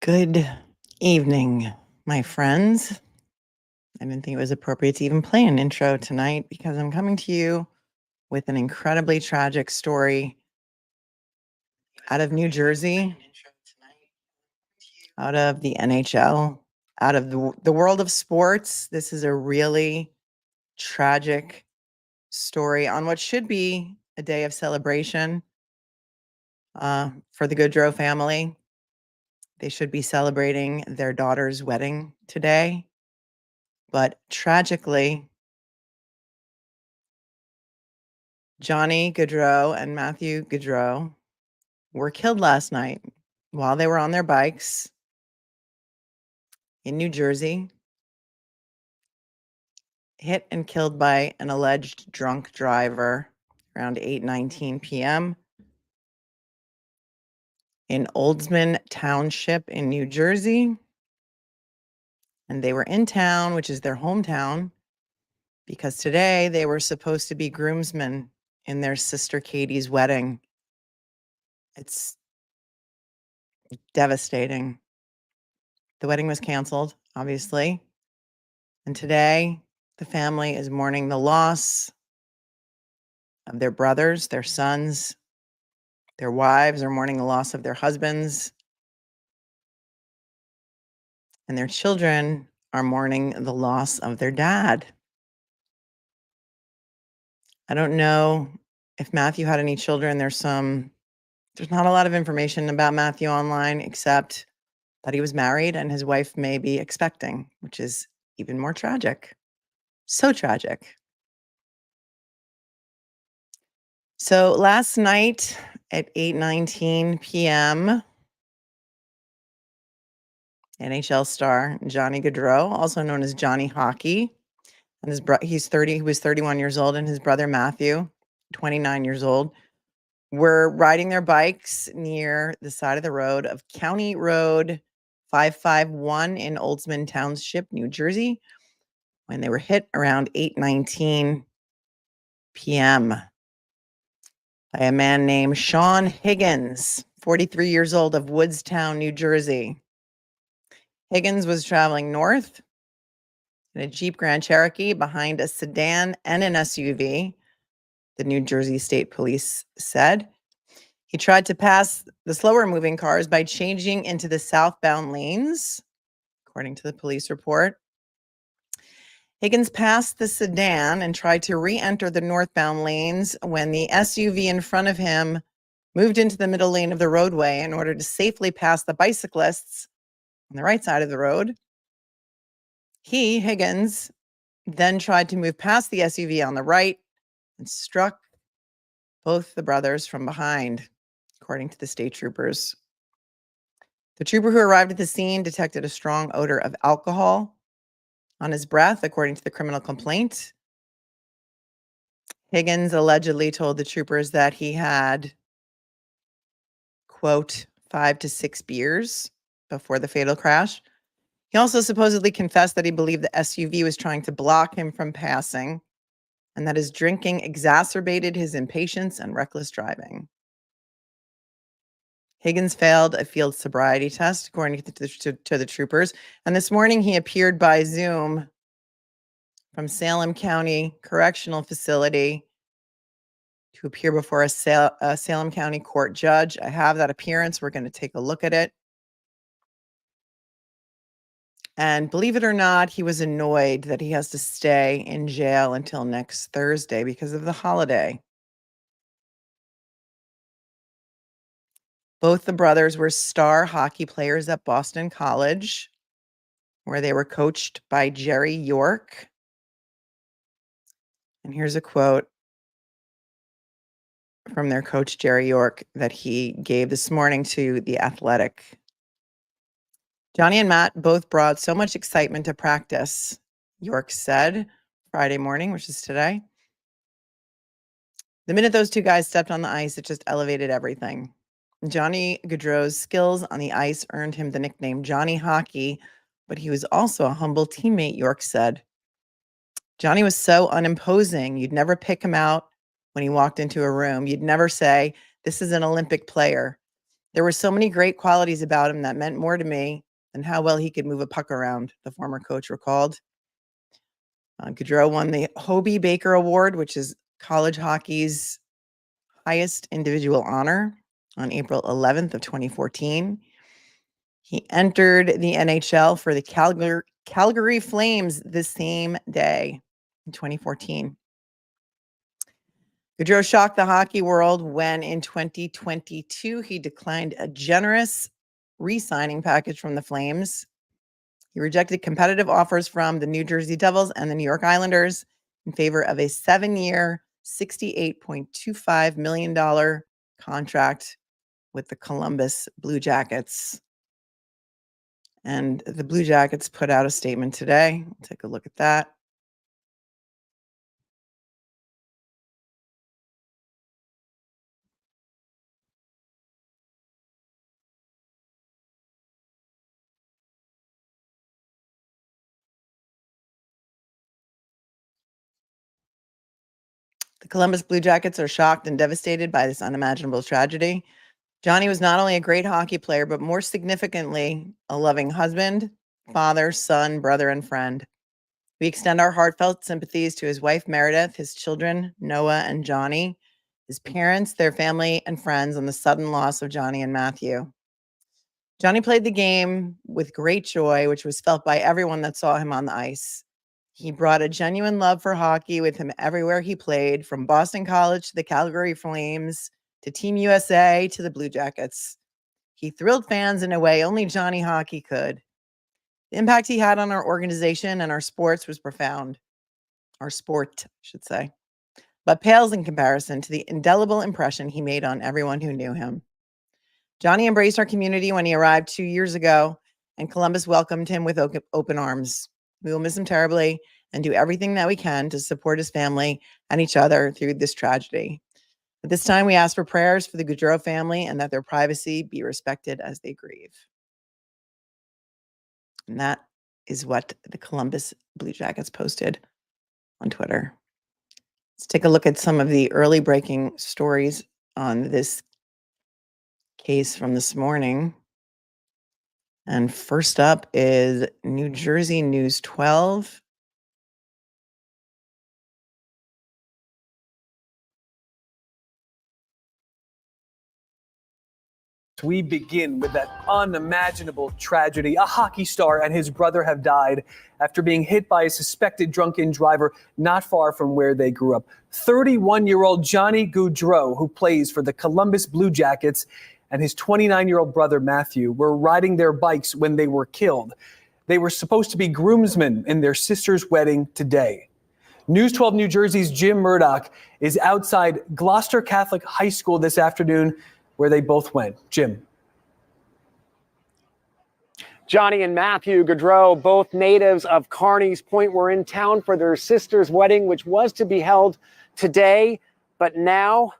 Good evening, my friends. I didn't think it was appropriate to even play an intro tonight because I'm coming to you with an incredibly tragic story out of New Jersey, out of the NHL, out of the world of sports. This is a really tragic story on what should be a day of celebration for the Gaudreau family. They should be celebrating their daughter's wedding today. But tragically, Johnny Gaudreau and Matthew Gaudreau were killed last night while they were on their bikes in New Jersey, hit and killed by an alleged drunk driver around 8:19 p.m. in Oldsman Township in New Jersey. And they were in town, which is their hometown, because today they were supposed to be groomsmen in their sister Katie's wedding. It's devastating. The wedding was canceled, obviously. And today, the family is mourning the loss of their brothers, their sons. Their wives are mourning the loss of their husbands. And their children are mourning the loss of their dad. I don't know if Matthew had any children. There's not a lot of information about Matthew online, except that he was married and his wife may be expecting, which is even more tragic. So tragic. So last night at 8:19 p.m., NHL star Johnny Gaudreau, also known as Johnny Hockey, and he was 31 years old, and his brother Matthew, 29 years old, were riding their bikes near the side of the road of County Road 551 in Oldsman Township, New Jersey, when they were hit around 8:19 p.m. by a man named Sean Higgins, 43 years old, of Woodstown, New Jersey. Higgins was traveling north in a Jeep Grand Cherokee behind a sedan and an SUV, the New Jersey State Police said. He tried to pass the slower moving cars by changing into the southbound lanes, according to the police report. Higgins passed the sedan and tried to re-enter the northbound lanes when the SUV in front of him moved into the middle lane of the roadway in order to safely pass the bicyclists on the right side of the road. Higgins, then tried to move past the SUV on the right and struck both the brothers from behind, according to the state troopers. The trooper who arrived at the scene detected a strong odor of alcohol on his breath, according to the criminal complaint. Higgins allegedly told the troopers that he had, quote, 5 to 6 beers before the fatal crash. He also supposedly confessed that he believed the SUV was trying to block him from passing and that his drinking exacerbated his impatience and reckless driving. Higgins failed a field sobriety test, according to the troopers, and this morning he appeared by Zoom from Salem County Correctional Facility to appear before a Salem County court judge. I have that appearance. We're going to take a look at it. And believe it or not, he was annoyed that he has to stay in jail until next Thursday because of the holiday. Both the brothers were star hockey players at Boston College, where they were coached by Jerry York. And here's a quote from their coach, Jerry York, that he gave this morning to The Athletic. Johnny and Matt both brought so much excitement to practice, York said Friday morning, which is today. The minute those two guys stepped on the ice, it just elevated everything. Johnny Gaudreau's skills on the ice earned him the nickname Johnny Hockey, but he was also a humble teammate, York said. Johnny was so unimposing. You'd never pick him out when he walked into a room. You'd never say, this is an Olympic player. There were so many great qualities about him that meant more to me than how well he could move a puck around, the former coach recalled. Gaudreau won the Hobey Baker Award, which is college hockey's highest individual honor, on April 11th of 2014. He entered the NHL for the Calgary Flames the same day in 2014. Gaudreau shocked the hockey world when in 2022 he declined a generous re-signing package from the Flames. He rejected competitive offers from the New Jersey Devils and the New York Islanders in favor of a 7-year, $68.25 million contract with the Columbus Blue Jackets. And the Blue Jackets put out a statement today. We'll take a look at that. The Columbus Blue Jackets are shocked and devastated by this unimaginable tragedy. Johnny was not only a great hockey player, but more significantly, a loving husband, father, son, brother, and friend. We extend our heartfelt sympathies to his wife, Meredith, his children, Noah and Johnny, his parents, their family, and friends on the sudden loss of Johnny and Matthew. Johnny played the game with great joy, which was felt by everyone that saw him on the ice. He brought a genuine love for hockey with him everywhere he played, from Boston College to the Calgary Flames to Team USA to the Blue Jackets. He thrilled fans in a way only Johnny Hockey could. The impact he had on our organization and our sports was profound. Our sport, I should say, but pales in comparison to the indelible impression he made on everyone who knew him. Johnny embraced our community when he arrived 2 years ago, and Columbus welcomed him with open arms. We will miss him terribly and do everything that we can to support his family and each other through this tragedy. At this time, we ask for prayers for the Gaudreau family and that their privacy be respected as they grieve. And that is what the Columbus Blue Jackets posted on Twitter. Let's take a look at some of the early breaking stories on this case from this morning. And first up is New Jersey News 12. We begin with that unimaginable tragedy. A hockey star and his brother have died after being hit by a suspected drunken driver not far from where they grew up. 31-year-old Johnny Gaudreau, who plays for the Columbus Blue Jackets, and his 29-year-old brother Matthew were riding their bikes when they were killed. They were supposed to be groomsmen in their sister's wedding today. News 12 New Jersey's Jim Murdoch is outside Gloucester Catholic High School this afternoon, where they both went. Jim. Johnny and Matthew Gaudreau, both natives of Carneys Point, were in town for their sister's wedding, which was to be held today, but now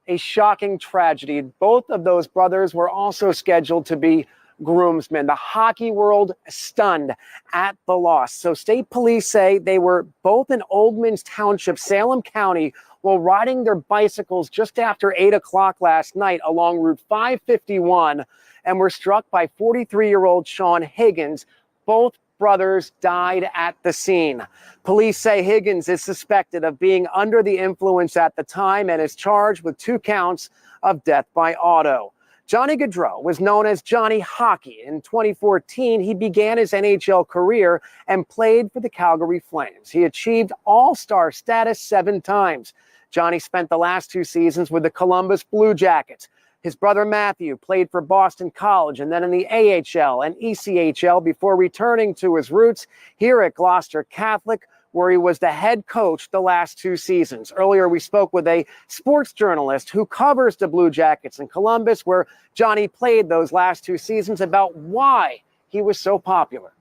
a shocking tragedy. Both of those brothers were also scheduled to be groomsmen. The hockey world stunned at the loss. So state police say they were both in Oldman's Township, Salem County, while riding their bicycles just after 8 o'clock last night along Route 551 and were struck by 43-year-old Sean Higgins. Both brothers died at the scene. Police say Higgins is suspected of being under the influence at the time and is charged with 2 counts of death by auto. Johnny Gaudreau was known as Johnny Hockey. In 2014, he began his NHL career and played for the Calgary Flames. He achieved all-star status 7 times. Johnny spent the last 2 seasons with the Columbus Blue Jackets. His brother Matthew played for Boston College and then in the AHL and ECHL before returning to his roots here at Gloucester Catholic, where he was the head coach the last 2 seasons. Earlier, we spoke with a sports journalist who covers the Blue Jackets in Columbus, where Johnny played those last 2 seasons, about why he was so popular.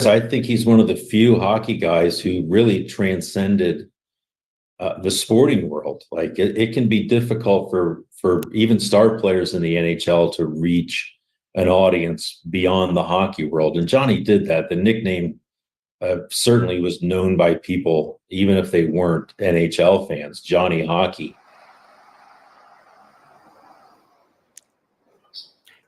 I think he's one of the few hockey guys who really transcended the sporting world. Like it can be difficult for even star players in the NHL to reach an audience beyond the hockey world. And Johnny did that. The nickname certainly was known by people, even if they weren't NHL fans, Johnny Hockey.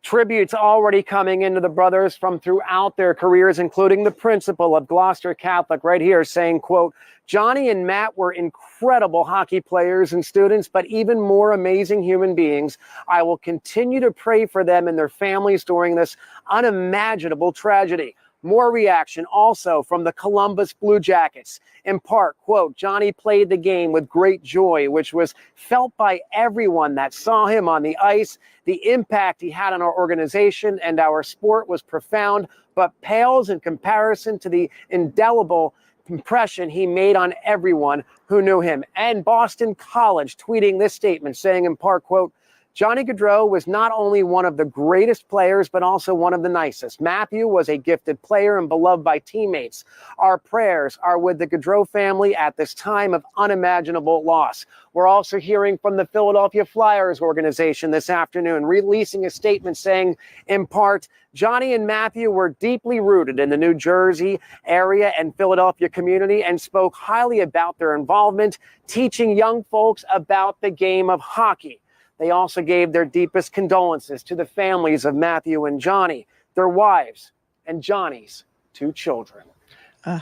Tributes already coming into the brothers from throughout their careers, including the principal of Gloucester Catholic right here saying, quote, Johnny and Matt were incredible hockey players and students, but even more amazing human beings. I will continue to pray for them and their families during this unimaginable tragedy. More reaction also from the Columbus Blue Jackets. In part, quote, Johnny played the game with great joy, which was felt by everyone that saw him on the ice. The impact he had on our organization and our sport was profound, but pales in comparison to the indelible impression he made on everyone who knew him. And Boston College tweeting this statement saying in part, quote, Johnny Gaudreau was not only one of the greatest players, but also one of the nicest. Matthew was a gifted player and beloved by teammates. Our prayers are with the Gaudreau family at this time of unimaginable loss. We're also hearing from the Philadelphia Flyers organization this afternoon, releasing a statement saying, in part, Johnny and Matthew were deeply rooted in the New Jersey area and Philadelphia community and spoke highly about their involvement, teaching young folks about the game of hockey. They also gave their deepest condolences to the families of Matthew and Johnny, their wives, and Johnny's 2 children.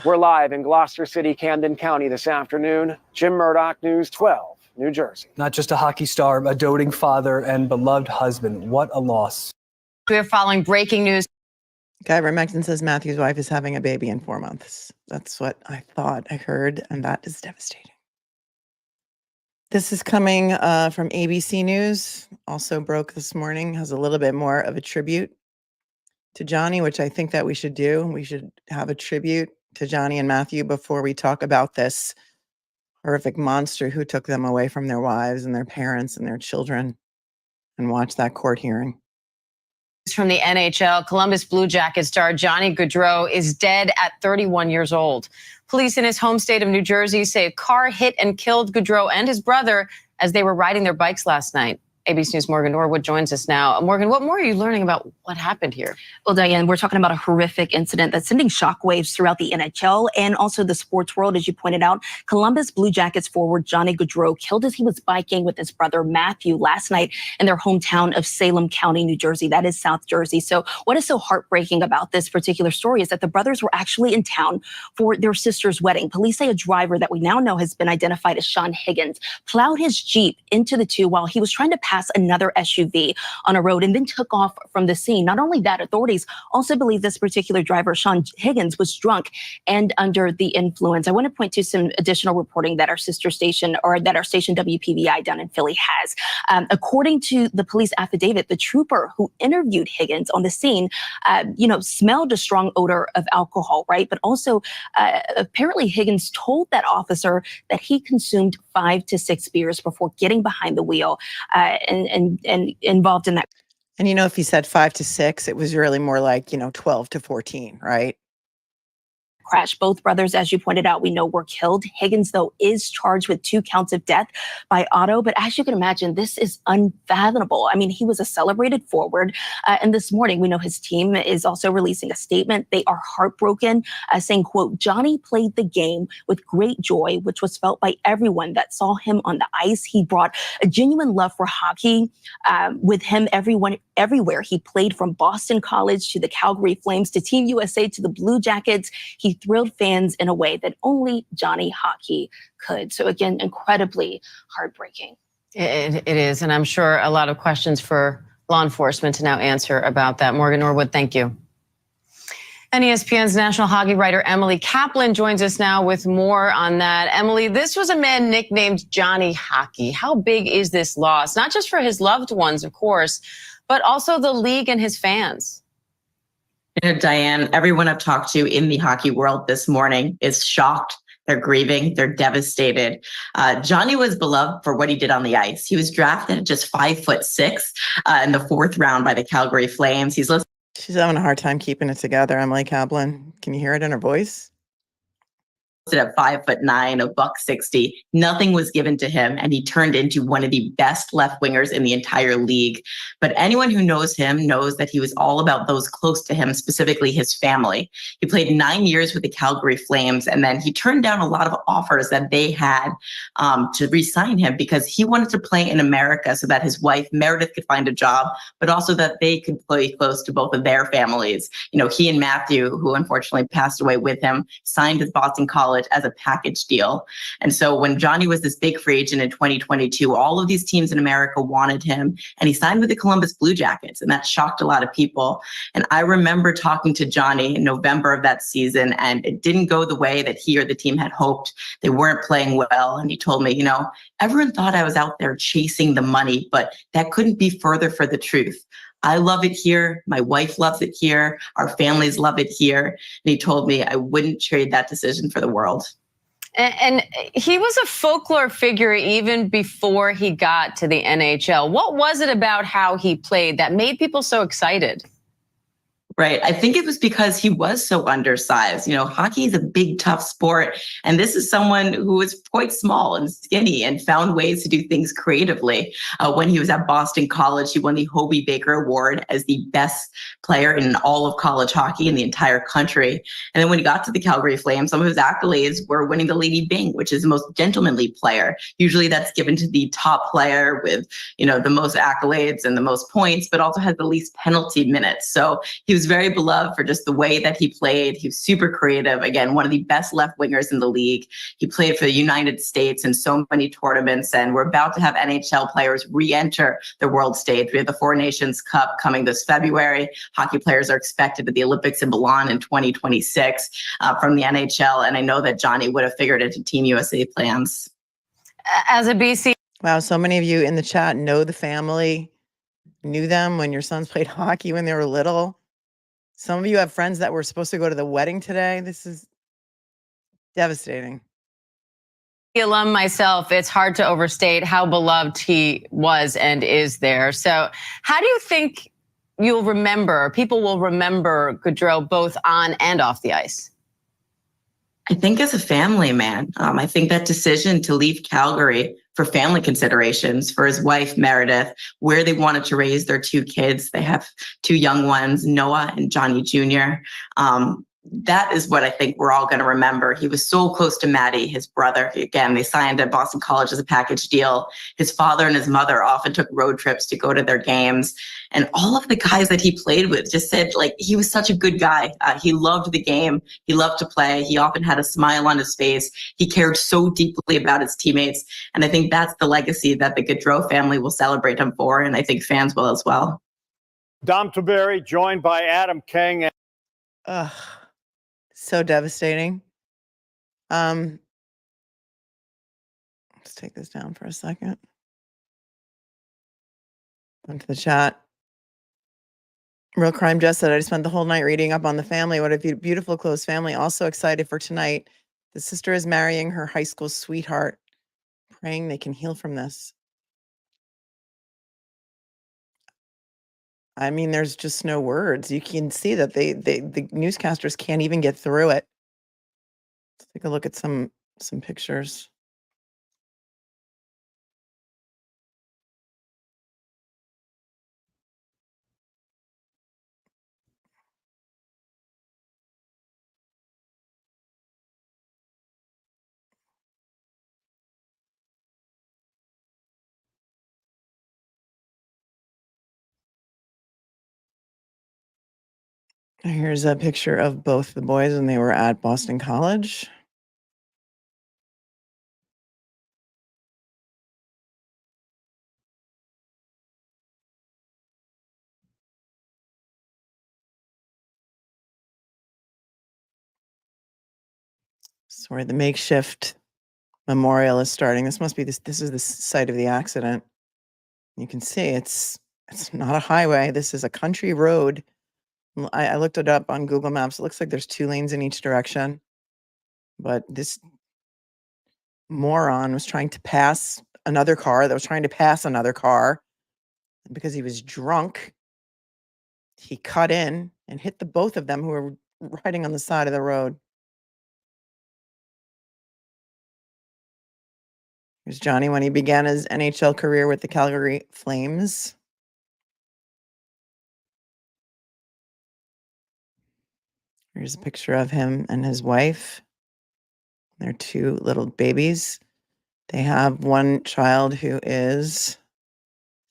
We're live in Gloucester City, Camden County this afternoon. Jim Murdoch, News 12, New Jersey. Not just a hockey star, a doting father and beloved husband. What a loss. We're following breaking news. Guy Remington says Matthew's wife is having a baby in 4 months. That's what I thought I heard, and that is devastating. This is coming from ABC News, also broke this morning, has a little bit more of a tribute to Johnny, which I think that we should do. We should have a tribute to Johnny and Matthew before we talk about this horrific monster who took them away from their wives and their parents and their children, and watch that court hearing. From the NHL, Columbus Blue Jackets star Johnny Gaudreau is dead at 31 years old. Police in his home state of New Jersey say a car hit and killed Gaudreau and his brother as they were riding their bikes last night. ABC News' Morgan Norwood joins us now. Morgan, what more are you learning about what happened here? Well, Diane, we're talking about a horrific incident that's sending shockwaves throughout the NHL and also the sports world, as you pointed out. Columbus Blue Jackets forward Johnny Gaudreau killed as he was biking with his brother Matthew last night in their hometown of Salem County, New Jersey. That is South Jersey. So what is so heartbreaking about this particular story is that the brothers were actually in town for their sister's wedding. Police say a driver that we now know has been identified as Sean Higgins plowed his Jeep into the two while he was trying to pass another SUV on a road and then took off from the scene. Not only that, authorities also believe this particular driver, Sean Higgins, was drunk and under the influence. I want to point to some additional reporting that our sister station, or that our station WPVI down in Philly has. According to the police affidavit, the trooper who interviewed Higgins on the scene, smelled a strong odor of alcohol, right? But also, apparently Higgins told that officer that he consumed 5 to 6 beers before getting behind the wheel and involved in that. And if he said 5 to 6, it was really more like 12 to 14, right? Crash. Both brothers, as you pointed out, we know were killed. Higgins, though, is charged with 2 counts of death by auto. But as you can imagine, this is unfathomable. I mean, he was a celebrated forward. And this morning, we know his team is also releasing a statement. They are heartbroken, saying, quote, Johnny played the game with great joy, which was felt by everyone that saw him on the ice. He brought a genuine love for hockey with him everywhere. He played from Boston College to the Calgary Flames to Team USA to the Blue Jackets. He thrilled fans in a way that only Johnny Hockey could. So again, incredibly heartbreaking. It is, and I'm sure a lot of questions for law enforcement to now answer about that. Morgan Norwood, thank you. And ESPN's national hockey writer Emily Kaplan joins us now with more on that. Emily, this was a man nicknamed Johnny Hockey. How big is this loss? Not just for his loved ones, of course, but also the league and his fans. Diane, everyone I've talked to in the hockey world this morning is shocked. They're grieving. They're devastated. Johnny was beloved for what he did on the ice. He was drafted at just 5'6" in the 4th round by the Calgary Flames. She's having a hard time keeping it together, Emily Kaplan. Can you hear it in her voice? at 5'9", a $160. Nothing was given to him, and he turned into one of the best left wingers in the entire league. But anyone who knows him knows that he was all about those close to him, specifically his family. He played 9 years with the Calgary Flames, and then he turned down a lot of offers that they had to re-sign him because he wanted to play in America so that his wife Meredith could find a job, but also that they could play close to both of their families. You know, he and Matthew, who unfortunately passed away with him, signed with Boston College as a package deal. And so when Johnny was this big free agent in 2022, all of these teams in America wanted him, and he signed with the Columbus Blue Jackets, and that shocked a lot of people. And I remember talking to Johnny in November of that season, and it didn't go the way that he or the team had hoped. They weren't playing well, and he told me, you know, everyone thought I was out there chasing the money, but that couldn't be further for the truth. I love it here. My wife loves it here. Our families love it here. And he told me I wouldn't trade that decision for the world. And he was a folklore figure even before he got to the NHL. What was it about how he played that made people so excited? Right. I think it was because he was so undersized. You know, hockey is a big, tough sport. And this is someone who was quite small and skinny and found ways to do things creatively. When he was at Boston College, he won the Hobie Baker Award as the best player in all of college hockey in the entire country. And then when he got to the Calgary Flames, some of his accolades were winning the Lady Byng, which is the most gentlemanly player. Usually that's given to the top player with, you know, the most accolades and the most points, but also has the least penalty minutes. So he was very beloved for just the way that he played. He was super creative. Again, one of the best left wingers in the league. He played for the United States in so many tournaments, and we're about to have NHL players re-enter the world stage. We have the Four Nations Cup coming this February. Hockey players are expected at the Olympics in Milan in 2026 from the NHL, and I know that Johnny would have figured into Team USA plans. As a BC. Wow, so many of you in the chat know the family, knew them when your sons played hockey when they were little. Some of you have friends that were supposed to go to the wedding today. This is devastating. Alum myself, it's hard to overstate how beloved he was and is there. So how do you think people will remember Gaudreau both on and off the ice? I think as a family man, I think that decision to leave Calgary for family considerations, for his wife, Meredith, where they wanted to raise their two kids. They have two young ones, Noah and Johnny Jr. That is what I think we're all going to remember. He was so close to Maddie, his brother. Again, they signed at Boston College as a package deal. His father and his mother often took road trips to go to their games. And all of the guys that he played with just said, like, he was such a good guy. He loved the game. He loved to play. He often had a smile on his face. He cared so deeply about his teammates. And I think that's the legacy that the Gaudreau family will celebrate him for. And I think fans will as well. Dom Tiberi, joined by Adam King. Ugh, so devastating. Let's take this down for a second. Onto the chat. Real Crime Jess said, I just spent the whole night reading up on the family. What a beautiful, close family. Also excited for tonight. The sister is marrying her high school sweetheart. Praying they can heal from this. I mean, there's just no words. You can see that the newscasters can't even get through it. Let's take a look at some pictures. Here's a picture of both the boys when they were at Boston College. This is where the makeshift memorial is starting. This must be this is the site of the accident. You can see it's not a highway. This is a country road. I looked it up on Google Maps. It looks like there's 2 lanes in each direction. But this moron was trying to pass another car that was trying to pass another car. And because he was drunk, he cut in and hit the both of them who were riding on the side of the road. Here's Johnny when he began his NHL career with the Calgary Flames. Here's a picture of him and his wife. Their two little babies. They have one child who is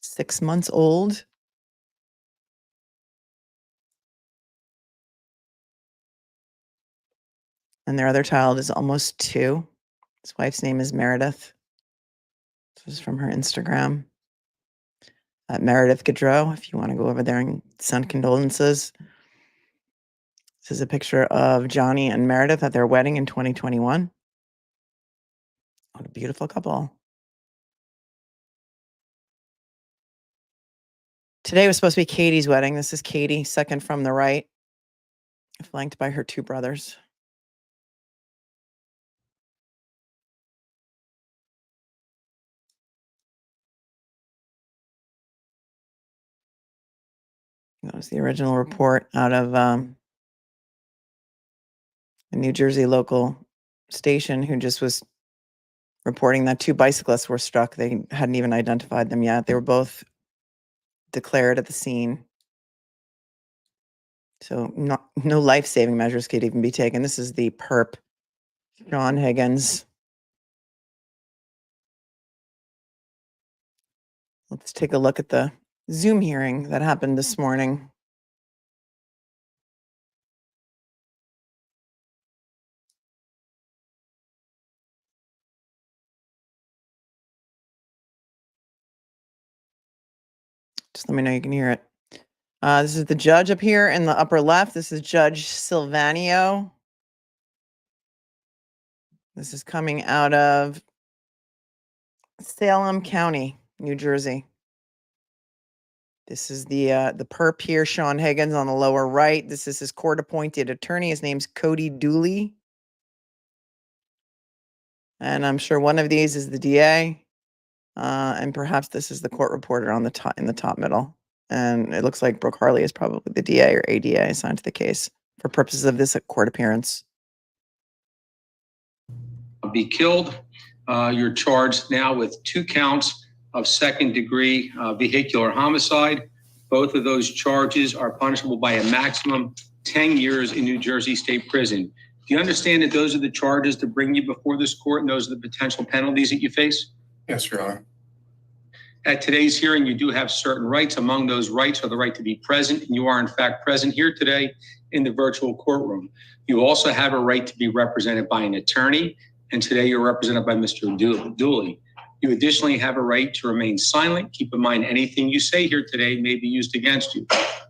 6 months old. And their other child is almost 2. His wife's name is Meredith. This is from her Instagram. Meredith Gaudreau, if you want to go over there and send condolences. This is a picture of Johnny and Meredith at their wedding in 2021. What a beautiful couple. Today was supposed to be Katie's wedding. This is Katie, second from the right, flanked by her 2 brothers. That was the original report out of a New Jersey local station who just was reporting that 2 bicyclists were struck. They hadn't even identified them yet. They were both declared at the scene. So no life-saving measures could even be taken. This is the perp, Sean Higgins. Let's take a look at the Zoom hearing that happened this morning. Just let me know you can hear it. This is the judge up here in the upper left. This is Judge Silvanio. This is coming out of Salem County, New Jersey. This is the perp here, Sean Higgins, on the lower right. This is his court-appointed attorney. His name's Cody Dooley. And I'm sure one of these is the DA. And perhaps this is the court reporter on the top, in the top middle. And it looks like Brooke Harley is probably the DA or ADA assigned to the case for purposes of this court appearance. Be killed. You're charged now with 2 counts of second-degree vehicular homicide. Both of those charges are punishable by a maximum 10 years in New Jersey State Prison. Do you understand that those are the charges to bring you before this court and those are the potential penalties that you face? Yes, Your Honor. At today's hearing, you do have certain rights. Among those rights are the right to be present, and you are in fact present here today in the virtual courtroom. You also have a right to be represented by an attorney, and today you're represented by Mr. Dooley. You additionally have a right to remain silent. Keep in mind anything you say here today may be used against you.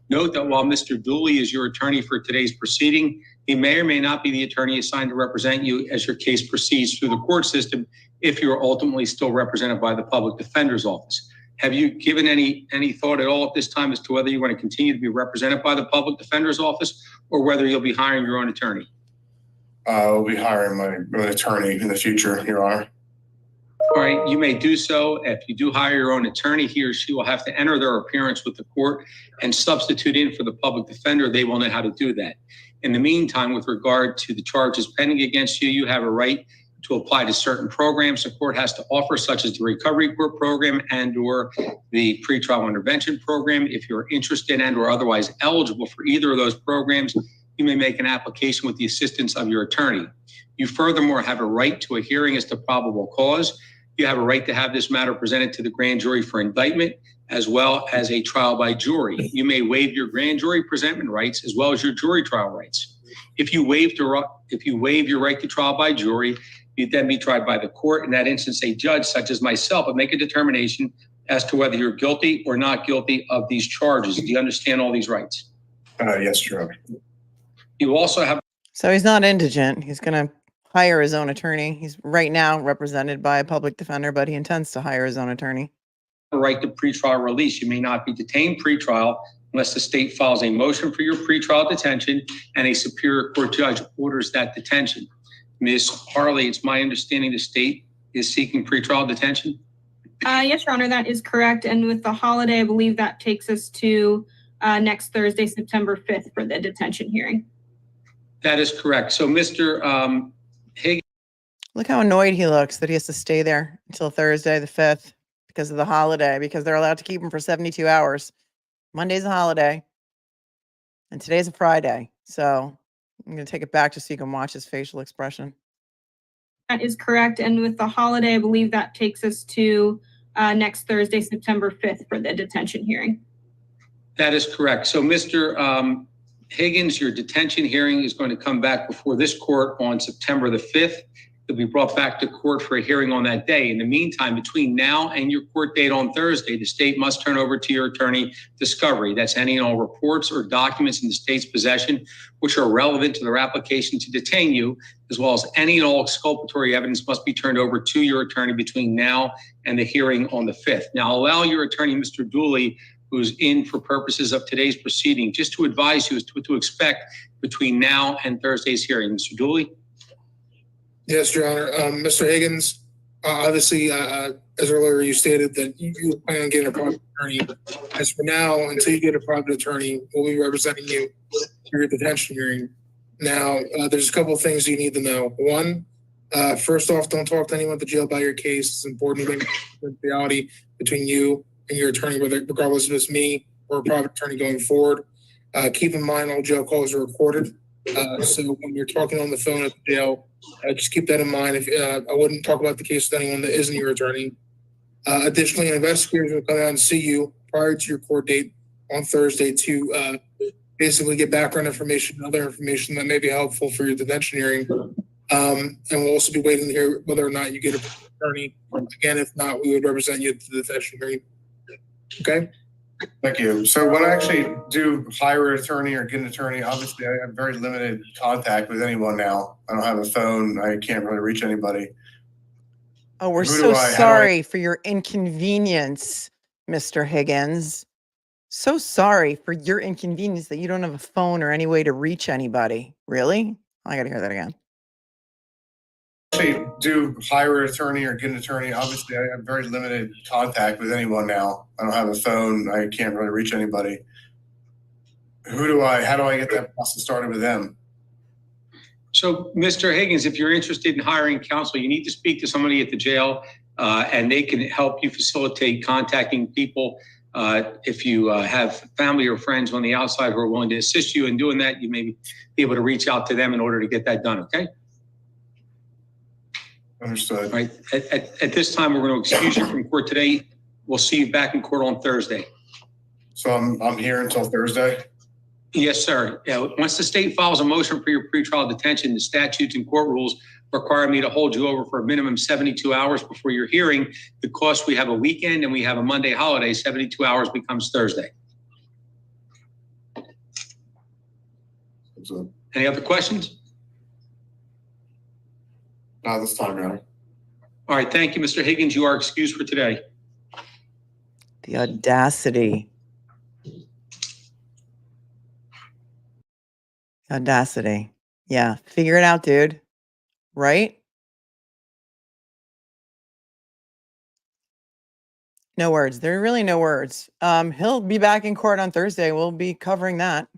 Note that while Mr. Dooley is your attorney for today's proceeding, he may or may not be the attorney assigned to represent you as your case proceeds through the court system if you are ultimately still represented by the public defender's office. Have you given any thought at all at this time as to whether you want to continue to be represented by the public defender's office or whether you'll be hiring your own attorney? I'll be hiring my own attorney in the future, Your Honor. All right, you may do so. If you do hire your own attorney, he or she will have to enter their appearance with the court and substitute in for the public defender. They will know how to do that. In the meantime, with regard to the charges pending against you, you have a right to apply to certain programs the court has to offer, such as the Recovery Court Program and or the Pretrial Intervention Program. If you're interested and or otherwise eligible for either of those programs, you may make an application with the assistance of your attorney. You furthermore have a right to a hearing as to probable cause. You have a right to have this matter presented to the grand jury for indictment, as well as a trial by jury. You may waive your grand jury presentment rights as well as your jury trial rights. If you waive your right to trial by jury, you'd then be tried by the court. In that instance, a judge such as myself would make a determination as to whether you're guilty or not guilty of these charges. Do you understand all these rights? Yes, Your Honor. You also have. So he's not indigent. He's going to hire his own attorney. He's right now represented by a public defender, but he intends to hire his own attorney. A right to pretrial release. You may not be detained pretrial unless the state files a motion for your pretrial detention and a superior court judge orders that detention. Ms. Harley, it's my understanding the state is seeking pretrial detention? Yes, Your Honor, that is correct. And with the holiday, I believe that takes us to next Thursday, September 5th for the detention hearing. That is correct. So Mr. Higgins. Look how annoyed he looks that he has to stay there until Thursday the 5th because of the holiday, because they're allowed to keep him for 72 hours. Monday's a holiday, and today's a Friday. So I'm going to take it back just so you can watch his facial expression. That is correct. And with the holiday, I believe that takes us to next Thursday, September 5th for the detention hearing. That is correct. So, Mr. Higgins, your detention hearing is going to come back before this court on September the 5th. It'll be brought back to court for a hearing on that day. In the meantime, between now and your court date on Thursday, the state must turn over to your attorney discovery. That's any and all reports or documents in the state's possession which are relevant to their application to detain you, as well as any and all exculpatory evidence must be turned over to your attorney between now and the hearing on the 5th. Now, allow your attorney, Mr. Dooley, who's in for purposes of today's proceeding, just to advise you as to what to expect between now and Thursday's hearing. Mr. Dooley? Yes, Your Honor. Mr. Higgins, obviously, as earlier you stated that you plan on getting a private attorney. As for now, until you get a private attorney, we'll be representing you for your detention hearing. Now, there's a couple of things you need to know. One, first off, don't talk to anyone at the jail about your case. It's important to make confidentiality between you and your attorney, regardless if it's me or a private attorney going forward. Keep in mind all jail calls are recorded. So when you're talking on the phone at the jail, just keep that in mind. If I wouldn't talk about the case with anyone that isn't your attorney. Additionally, investigators will come out and see you prior to your court date on Thursday to basically get background information and other information that may be helpful for your detention hearing. And we'll also be waiting to hear whether or not you get an attorney. Again, if not, we would represent you at the detention hearing. Okay? Thank you. So when I actually do hire an attorney or get an attorney, obviously I have very limited contact with anyone now. I don't have a phone. I can't really reach anybody. Oh, we're so sorry for your inconvenience, Mr. Higgins. So sorry for your inconvenience that you don't have a phone or any way to reach anybody. Really? I got to hear that again. Actually do hire an attorney or get an attorney. Obviously I have very limited contact with anyone now. I don't have a phone. I can't really reach anybody. How do I get that process started with them? So, Mr. Higgins, if you're interested in hiring counsel, you need to speak to somebody at the jail, and they can help you facilitate contacting people. If you have family or friends on the outside who are willing to assist you in doing that, you may be able to reach out to them in order to get that done, okay? Understood. All right. At this time, we're going to excuse you from court today. We'll see you back in court on Thursday. So I'm here until Thursday? Yes, sir. Once the state files a motion for your pretrial detention, the statutes and court rules require me to hold you over for a minimum 72 hours before your hearing. Because we have a weekend and we have a Monday holiday, 72 hours becomes Thursday. Any other questions? Not this time, Your Honor. All right. Thank you, Mr. Higgins. You are excused for today. The audacity. Audacity. Yeah. Figure it out, dude. Right? No words. There are really no words. He'll be back in court on Thursday. We'll be covering that.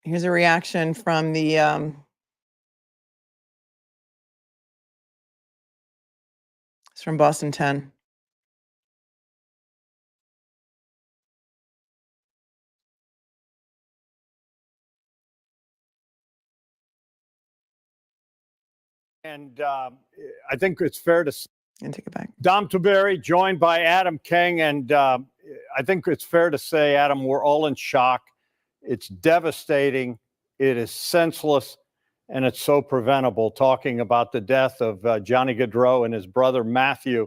Here's a reaction from the it's from Boston 10. And I think it's fair to And take it back. Dom Tiberi, joined by Adam King, and I think it's fair to say, Adam, we're all in shock. It's devastating. It is senseless, and it's so preventable. Talking about the death of Johnny Gaudreau and his brother Matthew,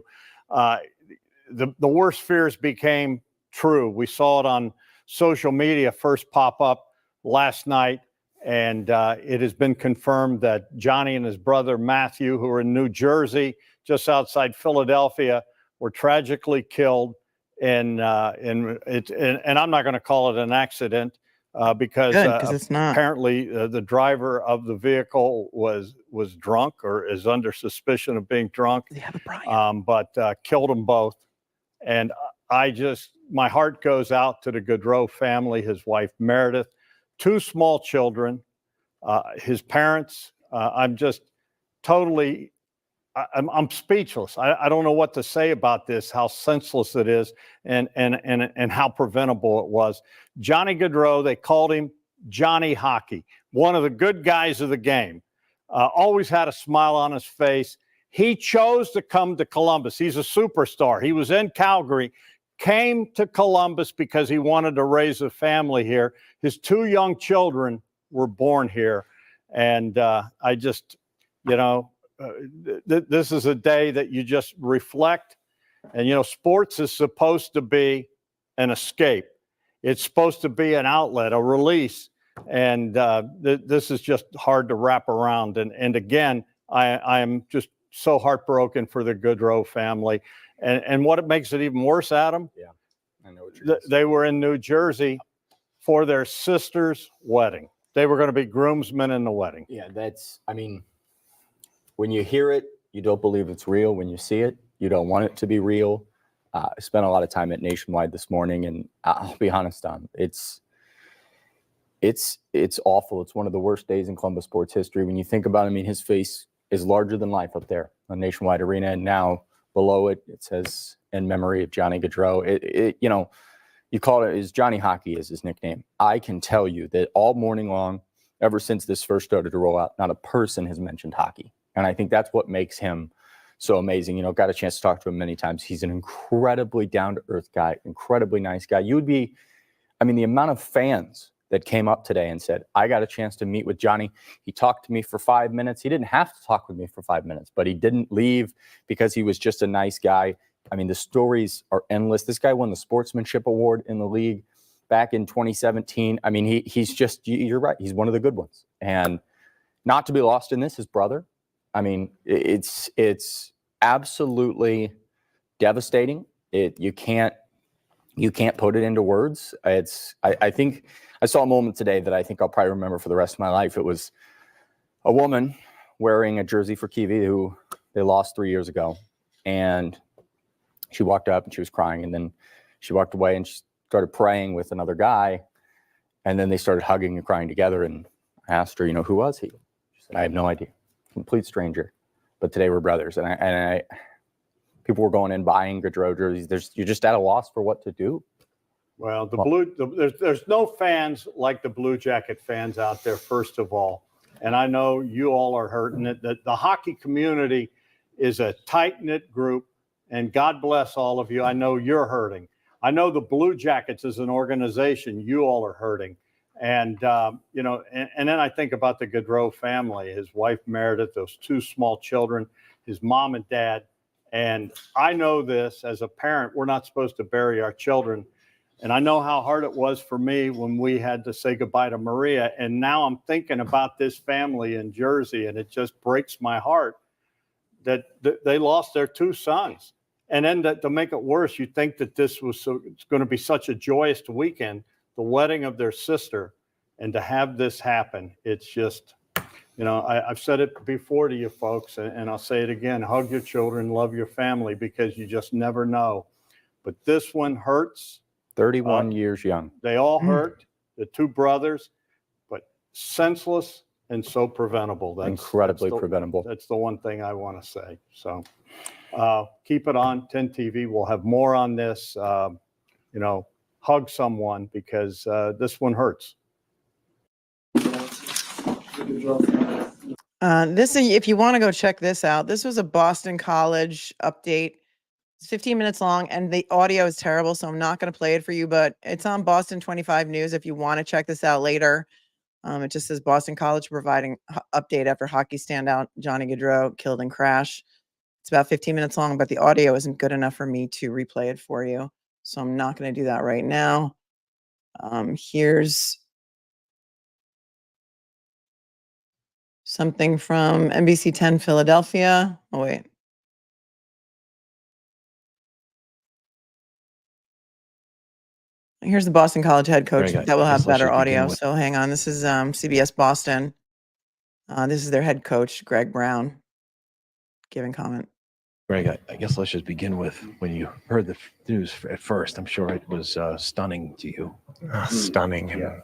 the worst fears became true. We saw it on social media first pop up last night, and it has been confirmed that Johnny and his brother Matthew, who are in New Jersey, just outside Philadelphia, were tragically killed. And I'm not going to call it an accident because it's not. Apparently the driver of the vehicle was drunk or is under suspicion of being drunk. But killed them both. And my heart goes out to the Gaudreau family, his wife Meredith, 2 small children, his parents. I'm just totally, I'm speechless. I don't know what to say about this, how senseless it is, and how preventable it was. Johnny Gaudreau, they called him Johnny Hockey, one of the good guys of the game. Always had a smile on his face. He chose to come to Columbus. He's a superstar. He was in Calgary, came to Columbus because he wanted to raise a family here. His 2 young children were born here. And I just, this is a day that you just reflect. And, sports is supposed to be an escape. It's supposed to be an outlet, a release. And this is just hard to wrap around. And again, I am just so heartbroken for the Gaudreau family. And what makes it even worse, Adam? Yeah, I know what you're saying. They were in New Jersey for their sister's wedding. They were going to be groomsmen in the wedding. Yeah, when you hear it, you don't believe it's real. When you see it, you don't want it to be real. I spent a lot of time at Nationwide this morning, and I'll be honest, it's awful. It's one of the worst days in Columbus sports history. When you think about it, his face is larger than life up there on Nationwide Arena, and now below it, it says in memory of Johnny Gaudreau. You call it, Johnny Hockey is his nickname. I can tell you that all morning long, ever since this first started to roll out, not a person has mentioned hockey. And I think that's what makes him so amazing. Got a chance to talk to him many times. He's an incredibly down-to-earth guy, incredibly nice guy. The amount of fans that came up today and said, I got a chance to meet with Johnny. He talked to me for 5 minutes. He didn't have to talk with me for 5 minutes, but he didn't leave because he was just a nice guy. The stories are endless. This guy won the Sportsmanship Award in the league back in 2017. He's just, you're right. He's one of the good ones. And not to be lost in this, his brother. It's absolutely devastating. You can't put it into words. I think I saw a moment today that I think I'll probably remember for the rest of my life. It was a woman wearing a jersey for Kiwi who they lost 3 years ago. And she walked up and she was crying. And then she walked away and she started praying with another guy. And then they started hugging and crying together. And I asked her, who was he? She said, I have no idea. Complete stranger. But today we're brothers. And I people were going in buying Gaudreau jerseys. You're just at a loss for what to do. Well, there's no fans like the Blue Jacket fans out there, first of all. And I know you all are hurting it. The hockey community is a tight-knit group, and God bless all of you. I know you're hurting. I know the Blue Jackets as an organization, you all are hurting. And, and then I think about the Gaudreau family, his wife Meredith, those 2 small children, his mom and dad. And I know this as a parent, we're not supposed to bury our children. And I know how hard it was for me when we had to say goodbye to Maria. And now I'm thinking about this family in Jersey, and it just breaks my heart that they lost their 2 sons. And then to make it worse, you think that it's going to be such a joyous weekend, the wedding of their sister, and to have this happen, it's just, I've said it before to you folks, and I'll say it again, hug your children, love your family, because you just never know. But this one hurts. 31 years young. They all hurt, the 2 brothers, but senseless and so preventable. That's incredibly preventable. That's the one thing I want to say. So keep it on 10 TV. We'll have more on this. Hug someone, because this one hurts. If you want to go check this out, this was a Boston College update. It's 15 minutes long, and the audio is terrible, so I'm not going to play it for you, but it's on Boston 25 News if you want to check this out later. It just says Boston College providing update after hockey standout Johnny Gaudreau killed in crash. It's about 15 minutes long, but the audio isn't good enough for me to replay it for you, so I'm not going to do that right now. Here's something from NBC 10 Philadelphia. Oh, wait. Here's the Boston College head coach that will have better audio. So hang on. This is CBS Boston. This is their head coach, Greg Brown, giving comment. Greg, I guess let's just begin with when you heard the news at first. I'm sure it was stunning to you. Stunning. Yeah.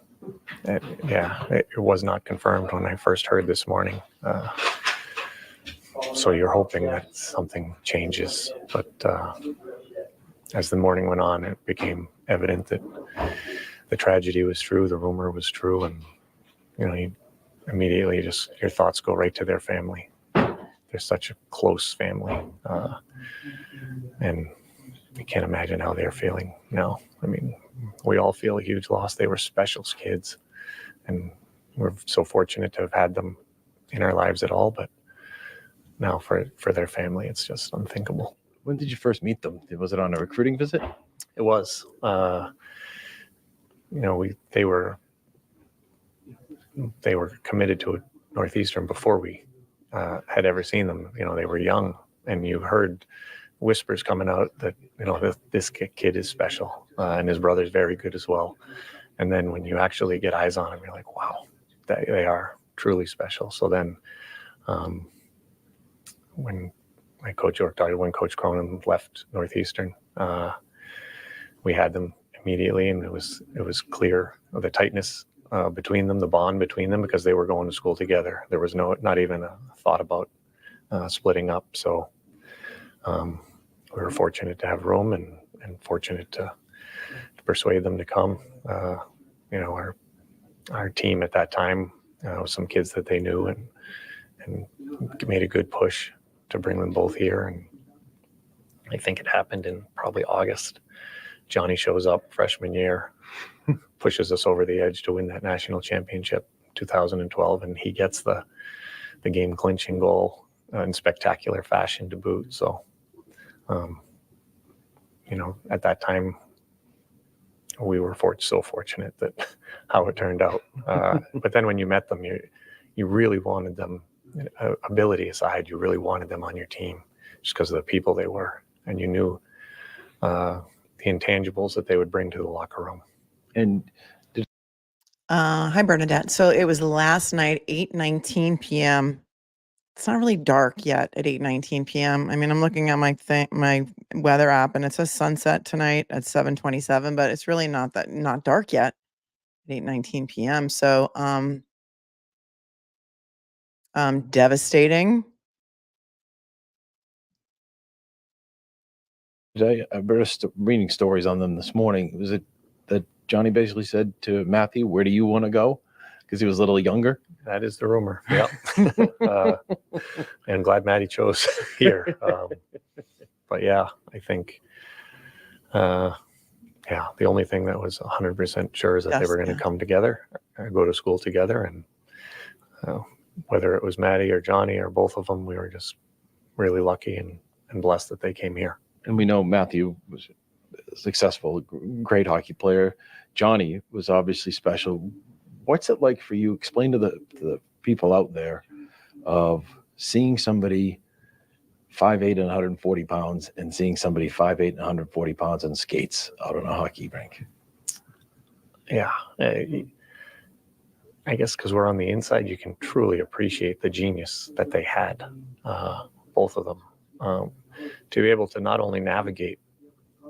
it was not confirmed when I first heard this morning. So you're hoping that something changes, but as the morning went on, it became evident that the tragedy was true, the rumor was true, and you immediately just your thoughts go right to their family. They're such a close family, and you can't imagine how they're feeling now. I mean, we all feel a huge loss. They were special kids, and we're so fortunate to have had them in our lives at all, but now for their family, it's just unthinkable. When did you first meet them? Was it on a recruiting visit? It was. They were committed to Northeastern before we had ever seen them. They were young, and you heard whispers coming out that this kid is special, and his brother's very good as well. And then when you actually get eyes on them, you're like, wow, they are truly special. So then, when my coach York died, when Coach Cronin left Northeastern, we had them immediately, and it was clear the tightness between them, the bond between them, because they were going to school together. There was not even a thought about splitting up. So we were fortunate to have room and fortunate to persuade them to come. Our team at that time, some kids that they knew, and made a good push to bring them both here. And I think it happened in probably August. Johnny shows up freshman year, pushes us over the edge to win that national championship 2012, and he gets the game clinching goal in spectacular fashion to boot. So at that time we were so fortunate that how it turned out. But then when you met them, you really wanted them, ability aside, you really wanted them on your team just because of the people they were, and you knew the intangibles that they would bring to the locker room. And hi, Bernadette. So it was last night, 8:19 p.m. It's not really dark yet at 8:19 p.m. I mean, I'm looking at my weather app, and it says sunset tonight at 7:27, but it's really not dark yet at 8:19 p.m. So devastating. I was reading stories on them this morning. Was it that Johnny basically said to Matthew, "Where do you want to go?" Because he was a little younger. That is the rumor. Yeah. And glad Maddie chose here. But yeah, I think, the only thing that was 100% sure is that they were going to come together, go to school together. And whether it was Maddie or Johnny or both of them, we were just really lucky and blessed that they came here. And we know Matthew was successful, great hockey player. Johnny was obviously special. What's it like for you? Explain to the people out there of seeing somebody 5'8" and 140 pounds and seeing somebody 5'8" and 140 pounds on skates out on a hockey rink. Yeah. I guess because we're on the inside, you can truly appreciate the genius that they had, both of them. To be able to not only navigate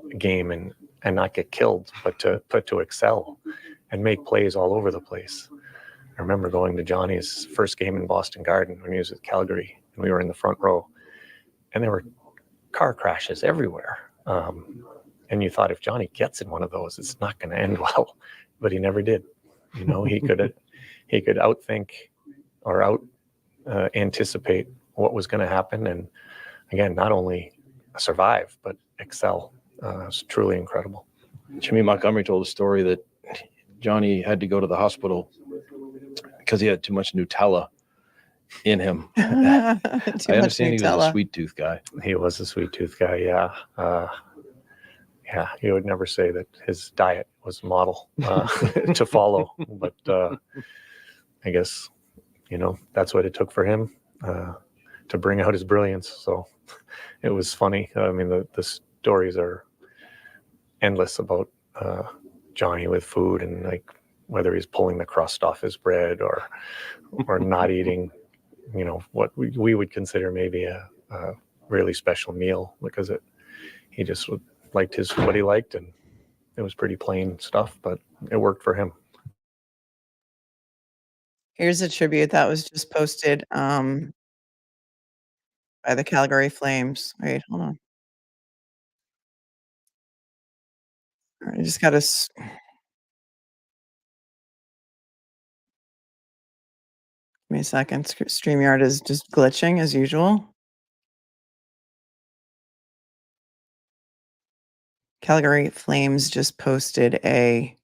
a game and not get killed, but to excel and make plays all over the place. I remember going to Johnny's first game in Boston Garden when he was at Calgary, and we were in the front row, and there were car crashes everywhere. And you thought, if Johnny gets in one of those, it's not going to end well, but he never did. He could outthink or anticipate what was going to happen, and again, not only survive but excel. It's truly incredible. Jimmy Montgomery told a story that Johnny had to go to the hospital because he had too much Nutella in him. I understand he was a sweet tooth guy. He was a sweet tooth guy, yeah. He would never say that his diet was a model to follow, but I guess, that's what it took for him to bring out his brilliance. So it was funny. I mean, the stories are endless about Johnny with food, and like whether he's pulling the crust off his bread or not eating, what we would consider maybe a really special meal, because he just liked what he liked, and it was pretty plain stuff, but it worked for him. Here's a tribute that was just posted by the Calgary Flames. Wait, hold on. All right, I just got to. Give me a second. StreamYard is just glitching as usual. Calgary Flames just posted a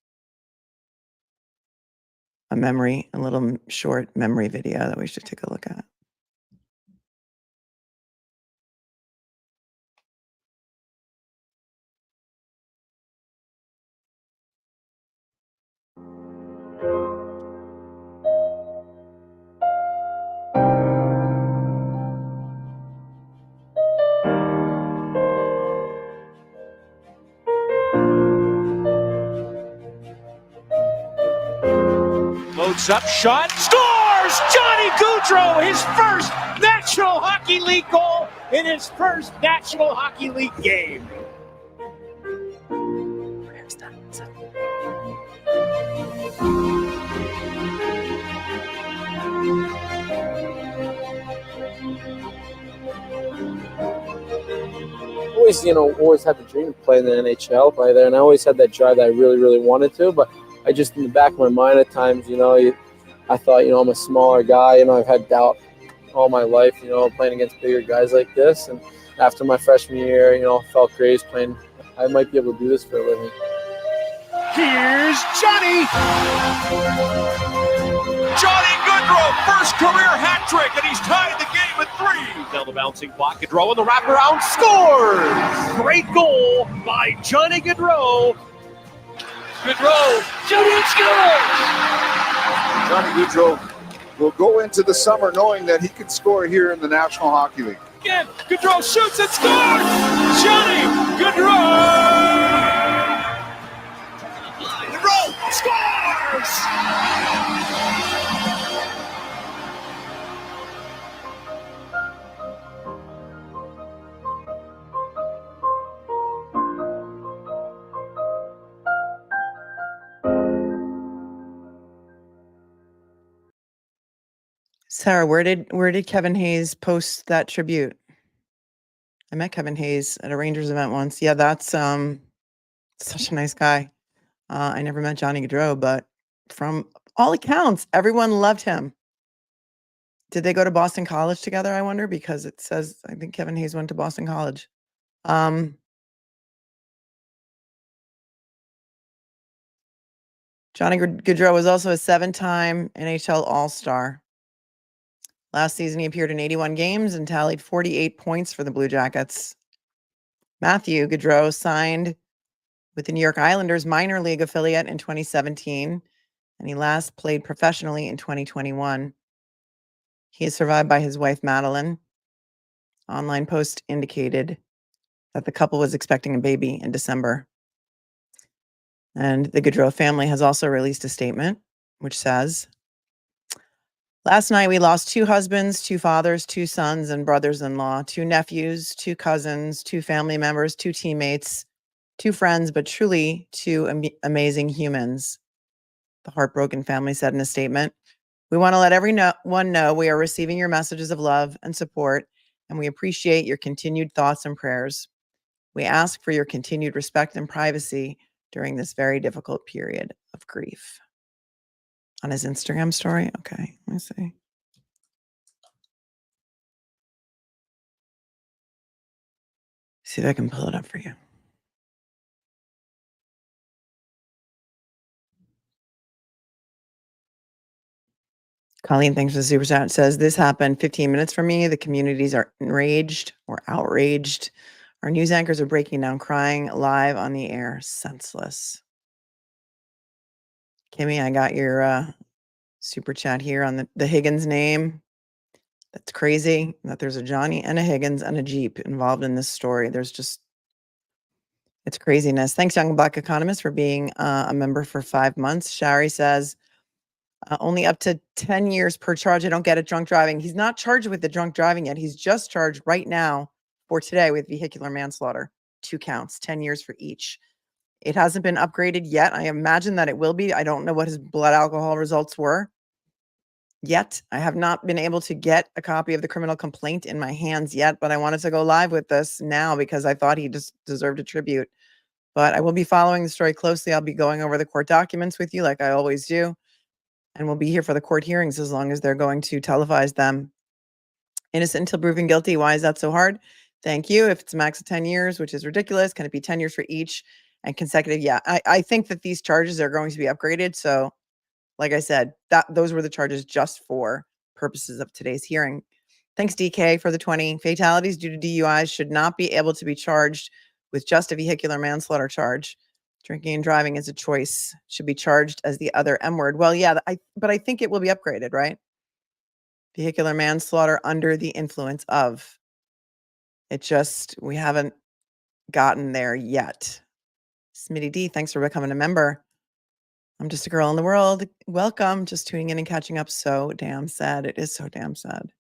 little short memory video that we should take a look at. Loads up, shot, scores! Johnny Gaudreau, his first National Hockey League goal in his first National Hockey League game. Where's that? Always had the dream of playing in the NHL, play there, and I always had that drive that I really, really wanted to, but I just, in the back of my mind at times, I thought, I'm a smaller guy, I've had doubt all my life, playing against bigger guys like this, and after my freshman year, felt great playing, I might be able to do this for a living. Here's Johnny! Johnny Gaudreau, first career hat trick, and he's tied the game at 3. Now the bouncing block, Gaudreau in the wraparound, scores! Great goal by Johnny Gaudreau. Gaudreau, shooting, scores! Johnny Gaudreau will go into the summer knowing that he can score here in the National Hockey League. Again, Gaudreau shoots and scores! Johnny Gaudreau! Gaudreau scores! Sarah, where did Kevin Hayes post that tribute? I met Kevin Hayes at a Rangers event once. Yeah, that's such a nice guy. I never met Johnny Gaudreau, but from all accounts, everyone loved him. Did they go to Boston College together, I wonder? Because it says, I think Kevin Hayes went to Boston College. Johnny Gaudreau was also a 7-time NHL All-Star. Last season, he appeared in 81 games and tallied 48 points for the Blue Jackets. Matthew Gaudreau signed with the New York Islanders minor league affiliate in 2017, and he last played professionally in 2021. He is survived by his wife, Madeline. Online post indicated that the couple was expecting a baby in December. And the Gaudreau family has also released a statement, which says, last night, we lost 2 husbands, 2 fathers, 2 sons and brothers-in-law, 2 nephews, 2 cousins, 2 family members, 2 teammates, 2 friends, but truly 2 amazing humans. The heartbroken family said in a statement, we want to let everyone know we are receiving your messages of love and support, and we appreciate your continued thoughts and prayers. We ask for your continued respect and privacy during this very difficult period of grief. On his Instagram story? Okay, let me see. See if I can pull it up for you. Colleen, thanks for the super chat. Says, this happened 15 minutes from me. The communities are enraged or outraged. Our news anchors are breaking down, crying live on the air. Senseless. Kimmy, I got your super chat here on the Higgins name. That's crazy that there's a Johnny and a Higgins and a Jeep involved in this story. It's craziness. Thanks, Young Black Economist, for being a member for 5 months. Shari says, only up to 10 years per charge. I don't get it. Drunk driving. He's not charged with the drunk driving yet. He's just charged right now for today with vehicular manslaughter. 2 counts, 10 years for each. It hasn't been upgraded yet. I imagine that it will be. I don't know what his blood alcohol results were. yet. I have not been able to get a copy of the criminal complaint in my hands yet, but I wanted to go live with this now because I thought he just deserved a tribute. But I will be following the story closely. I'll be going over the court documents with you like I always do. And we'll be here for the court hearings as long as they're going to televise them. Innocent until proven guilty. Why is that so hard? Thank you. If it's a max of 10 years, which is ridiculous, can it be 10 years for each and consecutive? Yeah, I think that these charges are going to be upgraded. So like I said, those were the charges just for purposes of today's hearing. Thanks, DK, for the 20. Fatalities due to DUIs should not be able to be charged with just a vehicular manslaughter charge. Drinking and driving is a choice. Should be charged as the other M word. Well, yeah, but I think it will be upgraded, right? Vehicular manslaughter under the influence of. We haven't gotten there yet. Smitty D, thanks for becoming a member. I'm just a girl in the world. Welcome. Just tuning in and catching up. So damn sad. It is so damn sad.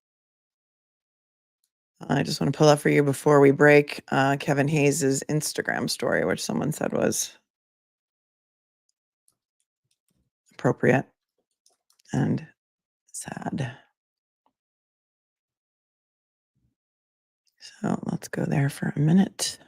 I just want to pull up for you before we break Kevin Hayes's Instagram story, which someone said was appropriate and sad. So let's go there for a minute.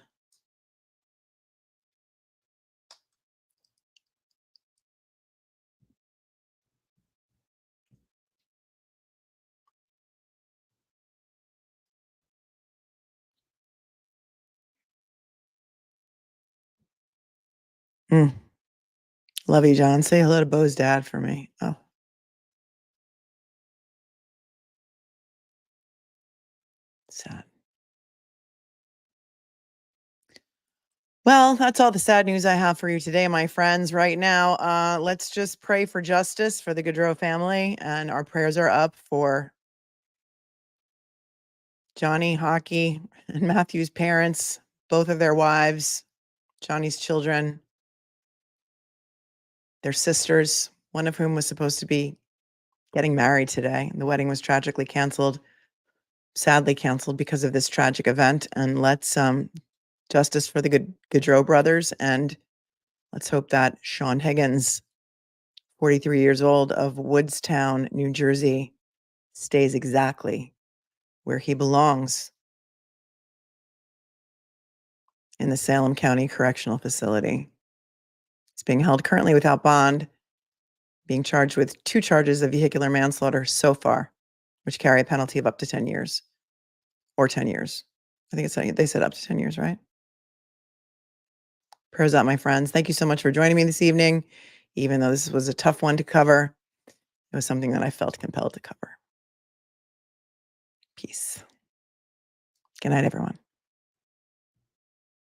Love you, John. Say hello to Bo's dad for me. Oh. Sad. Well, that's all the sad news I have for you today, my friends. Right now, let's just pray for justice for the Gaudreau family, and our prayers are up for Johnny, Hockey, and Matthew's parents, both of their wives, Johnny's children, their sisters, one of whom was supposed to be getting married today. The wedding was tragically canceled, sadly canceled because of this tragic event. And let's justice for the Gaudreau brothers, and let's hope that Sean Higgins, 43 years old, of Woodstown, New Jersey, stays exactly where he belongs, in the Salem County Correctional Facility. He's being held currently without bond, being charged with 2 charges of vehicular manslaughter so far, which carry a penalty of up to 10 years or 10 years. I think they said up to 10 years, right? Prayers up, my friends. Thank you so much for joining me this evening. Even though this was a tough one to cover, it was something that I felt compelled to cover. Peace. Good night, everyone.